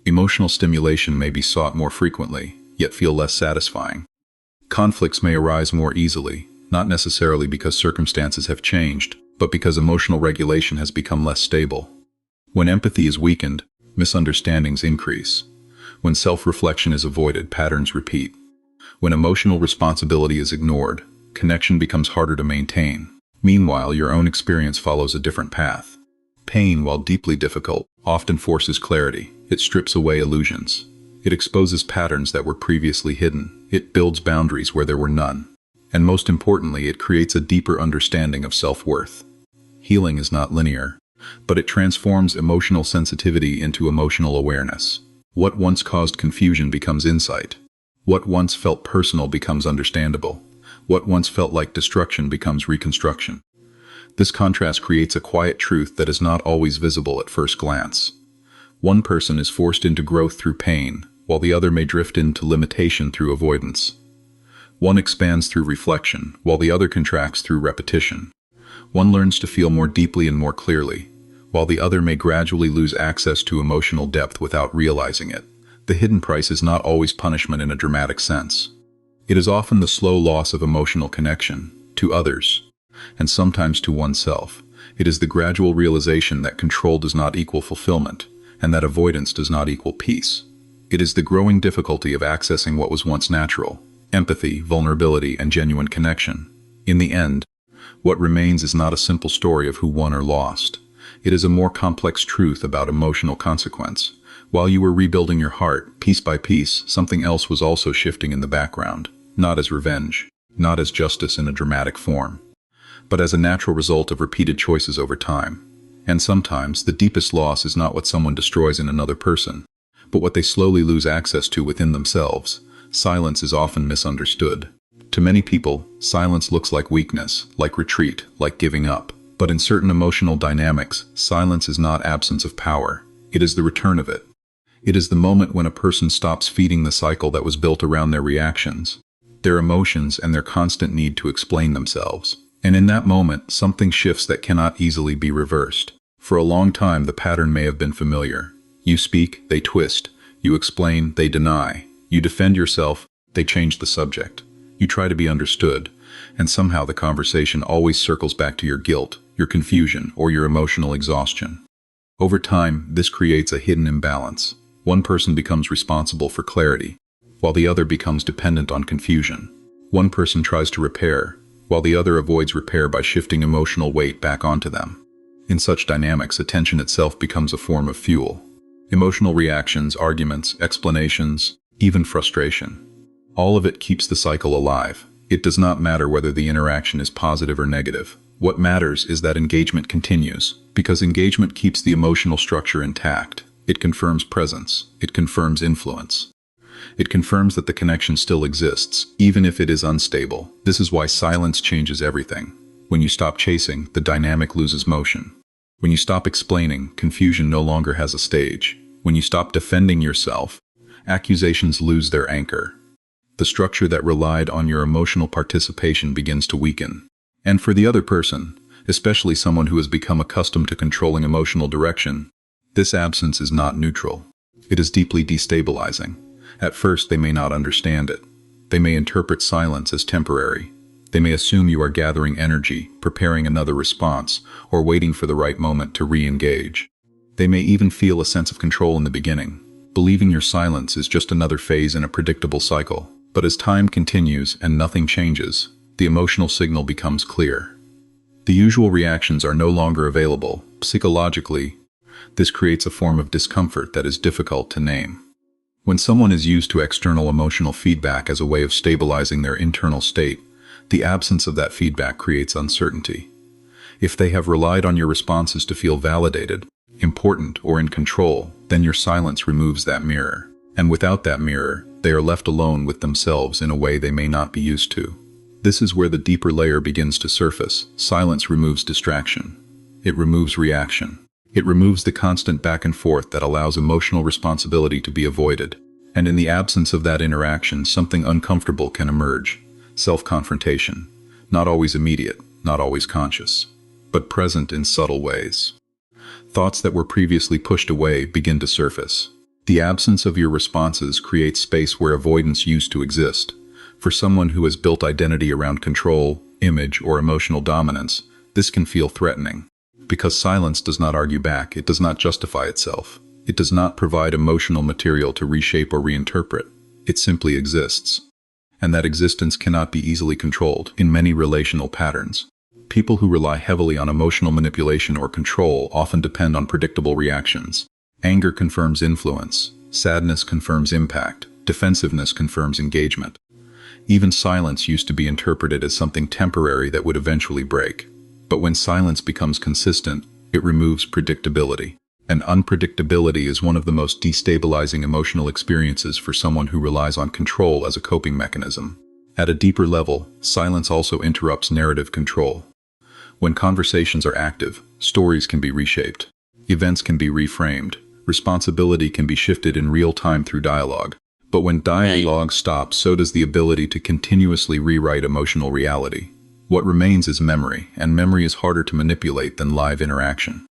Emotional stimulation may be sought more frequently, yet feel less satisfying. Conflicts may arise more easily, not necessarily because circumstances have changed, but because emotional regulation has become less stable. When empathy is weakened, misunderstandings increase. When self-reflection is avoided, patterns repeat. When emotional responsibility is ignored, connection becomes harder to maintain. Meanwhile, your own experience follows a different path. Pain, while deeply difficult, often forces clarity. It strips away illusions. It exposes patterns that were previously hidden. It builds boundaries where there were none. And most importantly, it creates a deeper understanding of self-worth. Healing is not linear, but it transforms emotional sensitivity into emotional awareness. What once caused confusion becomes insight. What once felt personal becomes understandable. What once felt like destruction becomes reconstruction. This contrast creates a quiet truth that is not always visible at first glance. One person is forced into growth through pain, while the other may drift into limitation through avoidance. One expands through reflection, while the other contracts through repetition. One learns to feel more deeply and more clearly, while the other may gradually lose access to emotional depth without realizing it. The hidden price is not always punishment in a dramatic sense. It is often the slow loss of emotional connection to others, and sometimes to oneself. It is the gradual realization that control does not equal fulfillment, and that avoidance does not equal peace. It is the growing difficulty of accessing what was once natural: empathy, vulnerability, and genuine connection. In the end, what remains is not a simple story of who won or lost. It is a more complex truth about emotional consequence. While you were rebuilding your heart, piece by piece, something else was also shifting in the background, not as revenge, not as justice in a dramatic form, but as a natural result of repeated choices over time. And sometimes, the deepest loss is not what someone destroys in another person, but what they slowly lose access to within themselves. Silence is often misunderstood. To many people, silence looks like weakness, like retreat, like giving up. But in certain emotional dynamics, silence is not absence of power. It is the return of it. It is the moment when a person stops feeding the cycle that was built around their reactions, their emotions, and their constant need to explain themselves. And in that moment, something shifts that cannot easily be reversed. For a long time, the pattern may have been familiar. You speak, they twist. You explain, they deny. You defend yourself, they change the subject. You try to be understood, and somehow the conversation always circles back to your guilt, your confusion, or your emotional exhaustion. Over time, this creates a hidden imbalance. One person becomes responsible for clarity, while the other becomes dependent on confusion. One person tries to repair, while the other avoids repair by shifting emotional weight back onto them. In such dynamics, attention itself becomes a form of fuel. Emotional reactions, arguments, explanations, even frustration. All of it keeps the cycle alive. It does not matter whether the interaction is positive or negative. What matters is that engagement continues, because engagement keeps the emotional structure intact. It confirms presence. It confirms influence. It confirms that the connection still exists, even if it is unstable. This is why silence changes everything. When you stop chasing, the dynamic loses motion. When you stop explaining, confusion no longer has a stage. When you stop defending yourself, accusations lose their anchor. The structure that relied on your emotional participation begins to weaken. And for the other person, especially someone who has become accustomed to controlling emotional direction, this absence is not neutral. It is deeply destabilizing. At first, they may not understand it. They may interpret silence as temporary. They may assume you are gathering energy, preparing another response, or waiting for the right moment to re-engage. They may even feel a sense of control in the beginning, believing your silence is just another phase in a predictable cycle. But as time continues and nothing changes, the emotional signal becomes clear. The usual reactions are no longer available. Psychologically, this creates a form of discomfort that is difficult to name. When someone is used to external emotional feedback as a way of stabilizing their internal state, the absence of that feedback creates uncertainty. If they have relied on your responses to feel validated, important, or in control, then your silence removes that mirror. And without that mirror, they are left alone with themselves in a way they may not be used to. This is where the deeper layer begins to surface. Silence removes distraction. It removes reaction. It removes the constant back and forth that allows emotional responsibility to be avoided. And in the absence of that interaction, something uncomfortable can emerge. Self-confrontation. Not always immediate, not always conscious, but present in subtle ways. Thoughts that were previously pushed away begin to surface. The absence of your responses creates space where avoidance used to exist. For someone who has built identity around control, image, or emotional dominance, this can feel threatening. Because silence does not argue back, it does not justify itself. It does not provide emotional material to reshape or reinterpret. It simply exists. And that existence cannot be easily controlled in many relational patterns. People who rely heavily on emotional manipulation or control often depend on predictable reactions. Anger confirms influence. Sadness confirms impact. Defensiveness confirms engagement. Even silence used to be interpreted as something temporary that would eventually break. But when silence becomes consistent, it removes predictability. And unpredictability is one of the most destabilizing emotional experiences for someone who relies on control as a coping mechanism. At a deeper level, silence also interrupts narrative control. When conversations are active, stories can be reshaped. Events can be reframed. Responsibility can be shifted in real time through dialogue. But when dialogue stops, so does the ability to continuously rewrite emotional reality. What remains is memory, and memory is harder to manipulate than live interaction.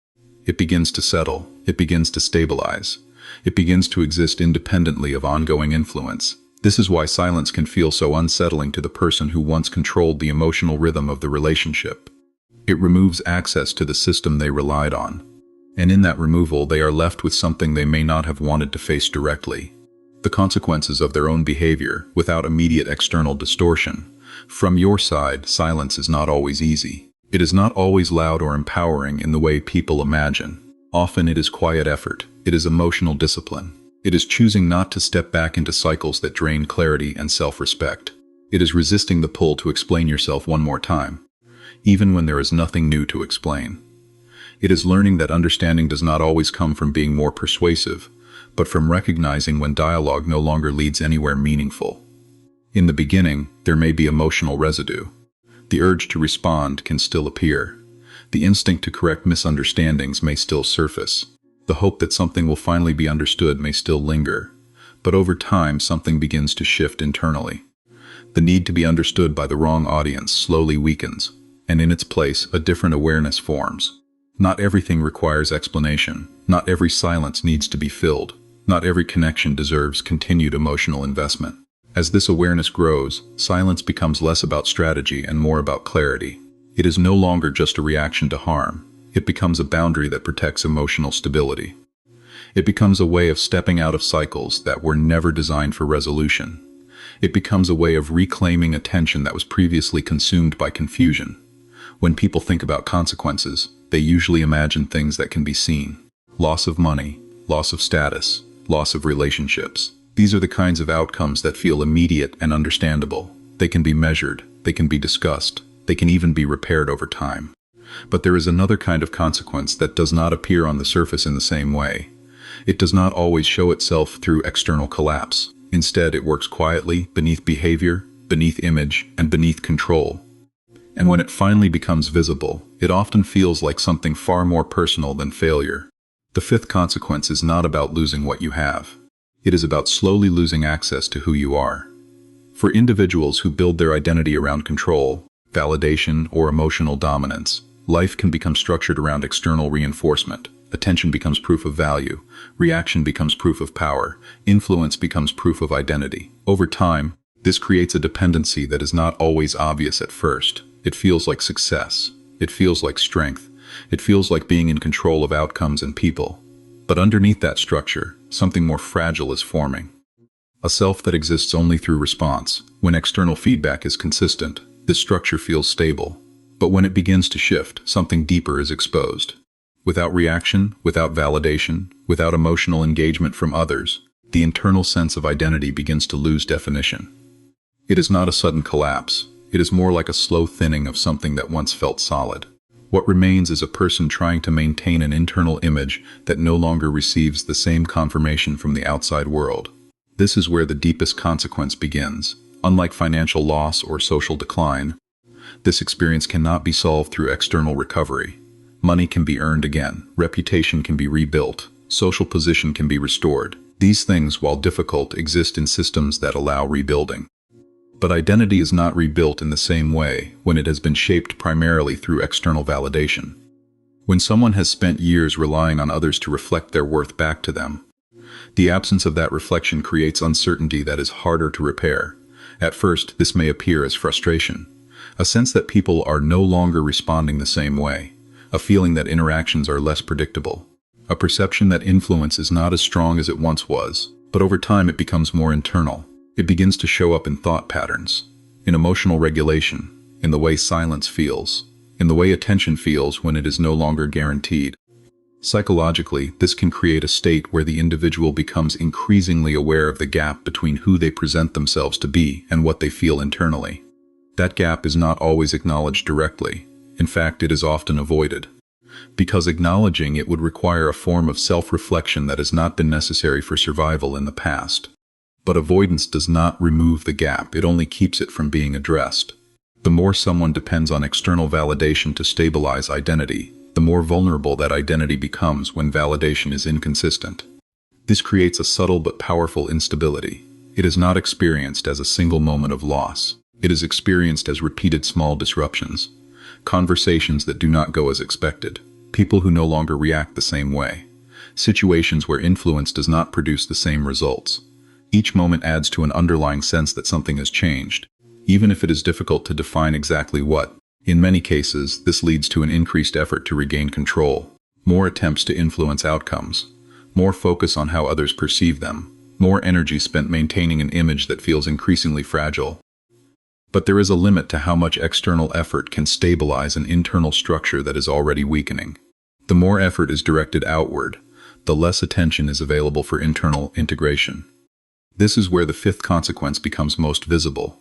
It begins to settle. It begins to stabilize. It begins to exist independently of ongoing influence. This is why silence can feel so unsettling to the person who once controlled the emotional rhythm of the relationship. It removes access to the system they relied on. And in that removal, they are left with something they may not have wanted to face directly: the consequences of their own behavior without immediate external distortion. From your side, silence is not always easy. It is not always loud or empowering in the way people imagine. Often it is quiet effort. It is emotional discipline. It is choosing not to step back into cycles that drain clarity and self-respect. It is resisting the pull to explain yourself one more time, even when there is nothing new to explain. It is learning that understanding does not always come from being more persuasive, but from recognizing when dialogue no longer leads anywhere meaningful. In the beginning, there may be emotional residue. The urge to respond can still appear. The instinct to correct misunderstandings may still surface. The hope that something will finally be understood may still linger. But over time, something begins to shift internally. The need to be understood by the wrong audience slowly weakens, and in its place, a different awareness forms. Not everything requires explanation. Not every silence needs to be filled. Not every connection deserves continued emotional investment. As this awareness grows, silence becomes less about strategy and more about clarity. It is no longer just a reaction to harm. It becomes a boundary that protects emotional stability. It becomes a way of stepping out of cycles that were never designed for resolution. It becomes a way of reclaiming attention that was previously consumed by confusion. When people think about consequences, they usually imagine things that can be seen: loss of money, loss of status, loss of relationships. These are the kinds of outcomes that feel immediate and understandable. They can be measured, they can be discussed, they can even be repaired over time. But there is another kind of consequence that does not appear on the surface in the same way. It does not always show itself through external collapse. Instead, it works quietly, beneath behavior, beneath image, and beneath control. And when it finally becomes visible, it often feels like something far more personal than failure. The fifth consequence is not about losing what you have. It is about slowly losing access to who you are. For individuals who build their identity around control, validation, or emotional dominance, life can become structured around external reinforcement. Attention becomes proof of value. Reaction becomes proof of power. Influence becomes proof of identity. Over time, this creates a dependency that is not always obvious at first. It feels like success. It feels like strength. It feels like being in control of outcomes and people. But underneath that structure, something more fragile is forming. A self that exists only through response. When external feedback is consistent, this structure feels stable. But when it begins to shift, something deeper is exposed. Without reaction, without validation, without emotional engagement from others, the internal sense of identity begins to lose definition. It is not a sudden collapse. It is more like a slow thinning of something that once felt solid. What remains is a person trying to maintain an internal image that no longer receives the same confirmation from the outside world. This is where the deepest consequence begins. Unlike financial loss or social decline, this experience cannot be solved through external recovery. Money can be earned again, reputation can be rebuilt, social position can be restored. These things, while difficult, exist in systems that allow rebuilding. But identity is not rebuilt in the same way when it has been shaped primarily through external validation. When someone has spent years relying on others to reflect their worth back to them, the absence of that reflection creates uncertainty that is harder to repair. At first, this may appear as frustration, a sense that people are no longer responding the same way, a feeling that interactions are less predictable, a perception that influence is not as strong as it once was. But over time it becomes more internal. It begins to show up in thought patterns, in emotional regulation, in the way silence feels, in the way attention feels when it is no longer guaranteed. Psychologically, this can create a state where the individual becomes increasingly aware of the gap between who they present themselves to be and what they feel internally. That gap is not always acknowledged directly. In fact, it is often avoided, because acknowledging it would require a form of self-reflection that has not been necessary for survival in the past. But avoidance does not remove the gap, it only keeps it from being addressed. The more someone depends on external validation to stabilize identity, the more vulnerable that identity becomes when validation is inconsistent. This creates a subtle but powerful instability. It is not experienced as a single moment of loss. It is experienced as repeated small disruptions. Conversations that do not go as expected. People who no longer react the same way. Situations where influence does not produce the same results. Each moment adds to an underlying sense that something has changed, even if it is difficult to define exactly what. In many cases, this leads to an increased effort to regain control, more attempts to influence outcomes, more focus on how others perceive them, more energy spent maintaining an image that feels increasingly fragile. But there is a limit to how much external effort can stabilize an internal structure that is already weakening. The more effort is directed outward, the less attention is available for internal integration. This is where the fifth consequence becomes most visible.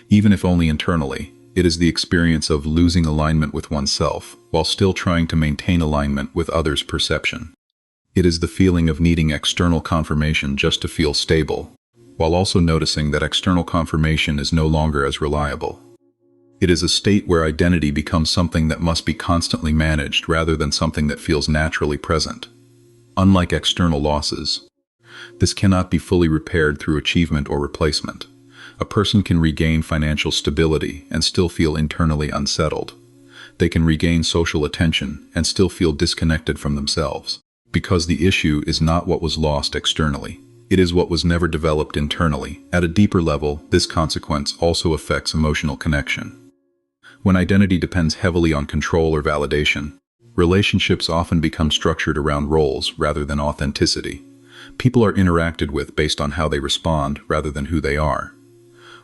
Even if only internally, it is the experience of losing alignment with oneself while still trying to maintain alignment with others' perception. It is the feeling of needing external confirmation just to feel stable, while also noticing that external confirmation is no longer as reliable. It is a state where identity becomes something that must be constantly managed rather than something that feels naturally present. Unlike external losses, this cannot be fully repaired through achievement or replacement. A person can regain financial stability and still feel internally unsettled. They can regain social attention and still feel disconnected from themselves. Because the issue is not what was lost externally. It is what was never developed internally. At a deeper level, this consequence also affects emotional connection. When identity depends heavily on control or validation, relationships often become structured around roles rather than authenticity. People are interacted with based on how they respond rather than who they are.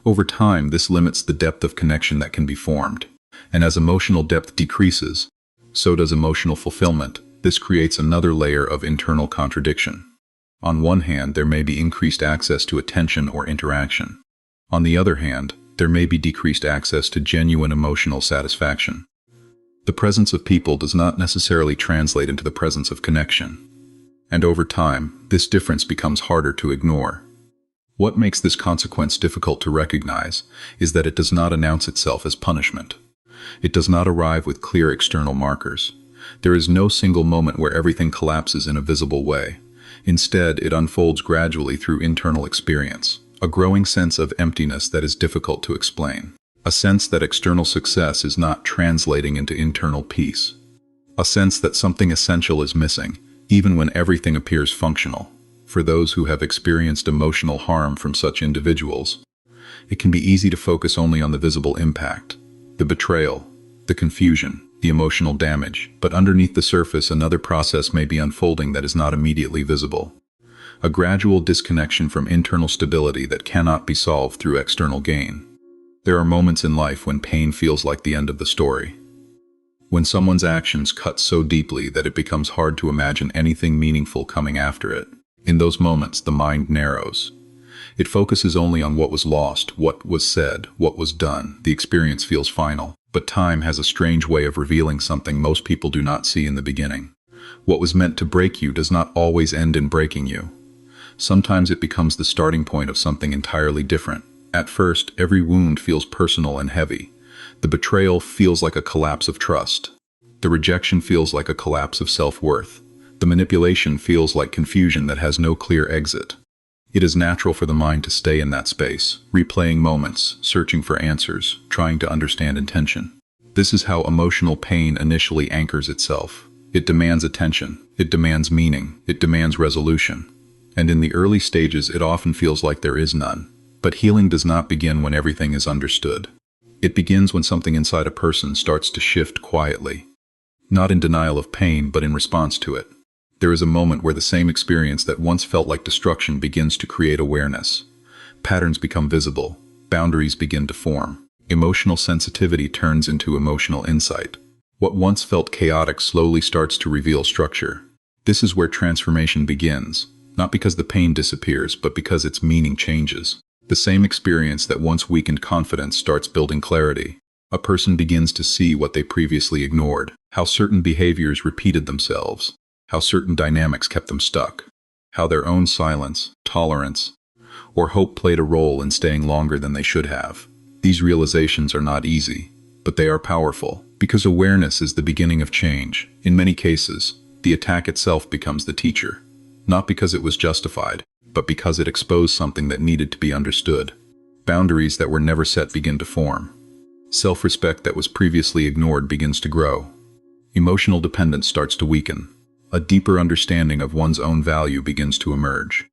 Over time, this limits the depth of connection that can be formed. And as emotional depth decreases, so does emotional fulfillment. This creates another layer of internal contradiction. On one hand, there may be increased access to attention or interaction. On the other hand, there may be decreased access to genuine emotional satisfaction. The presence of people does not necessarily translate into the presence of connection. And over time, this difference becomes harder to ignore. What makes this consequence difficult to recognize is that it does not announce itself as punishment. It does not arrive with clear external markers. There is no single moment where everything collapses in a visible way. Instead, it unfolds gradually through internal experience, a growing sense of emptiness that is difficult to explain, a sense that external success is not translating into internal peace, a sense that something essential is missing, even when everything appears functional. For those who have experienced emotional harm from such individuals, it can be easy to focus only on the visible impact, the betrayal, the confusion, the emotional damage, but underneath the surface another process may be unfolding that is not immediately visible. A gradual disconnection from internal stability that cannot be solved through external gain. There are moments in life when pain feels like the end of the story. When someone's actions cut so deeply that it becomes hard to imagine anything meaningful coming after it. In those moments, the mind narrows. It focuses only on what was lost, what was said, what was done. The experience feels final. But time has a strange way of revealing something most people do not see in the beginning. What was meant to break you does not always end in breaking you. Sometimes it becomes the starting point of something entirely different. At first, every wound feels personal and heavy. The betrayal feels like a collapse of trust. The rejection feels like a collapse of self-worth. The manipulation feels like confusion that has no clear exit. It is natural for the mind to stay in that space, replaying moments, searching for answers, trying to understand intention. This is how emotional pain initially anchors itself. It demands attention, it demands meaning, it demands resolution. And in the early stages, it often feels like there is none. But healing does not begin when everything is understood. It begins when something inside a person starts to shift quietly. Not in denial of pain, but in response to it. There is a moment where the same experience that once felt like destruction begins to create awareness. Patterns become visible. Boundaries begin to form. Emotional sensitivity turns into emotional insight. What once felt chaotic slowly starts to reveal structure. This is where transformation begins, not because the pain disappears, but because its meaning changes. The same experience that once weakened confidence starts building clarity. A person begins to see what they previously ignored, how certain behaviors repeated themselves, how certain dynamics kept them stuck, how their own silence, tolerance, or hope played a role in staying longer than they should have. These realizations are not easy, but they are powerful, because awareness is the beginning of change. In many cases, the attack itself becomes the teacher, not because it was justified, but because it exposed something that needed to be understood. Boundaries that were never set begin to form. Self-respect that was previously ignored begins to grow. Emotional dependence starts to weaken. A deeper understanding of one's own value begins to emerge.